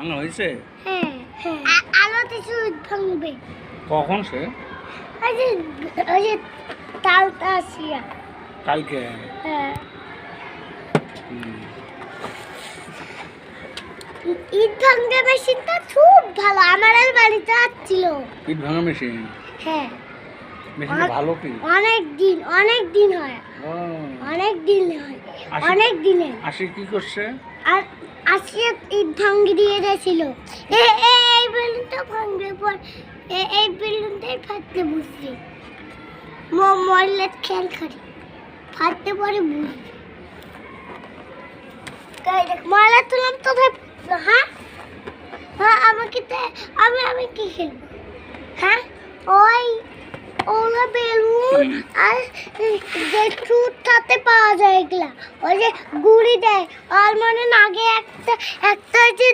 ভাঙা হয়েছে? হ্যাঁ হ্যাঁ আলোতে সুইচ ভাঙবে। কখন সে? ওই যে তালটা আসিয়া কালকে। হ্যাঁ হুম। ইট ভাঙা মেশিনটা খুব ভালো, আমার বাড়িতে আসছিল। ইট ভাঙা মেশিন? হ্যাঁ মেশিনটা ভালো কি? অনেক দিন হয়, ও, অনেক দিন হয়, আশি- অনেক দিনে। আশি কি করছে? আর আসিয়া ইট ভাঙি দিয়ে গেছিল। এই বেলুনটা ভাঙবে পর এই বেলুনটাই ফাটতে বুঝছি। মরলে খেয়াল করি ফাটতে পরে বুঝছি। ময়লা তুলাম তো হ্যাঁ হ্যাঁ আমাকে আমি কি খেলবো? হ্যাঁ ওই ওলা বেলুন আর যে ছুটতে পাওয়া যায় এগুলা, ওই যে গুড়ি দেয় আর মানে আগে একটা যে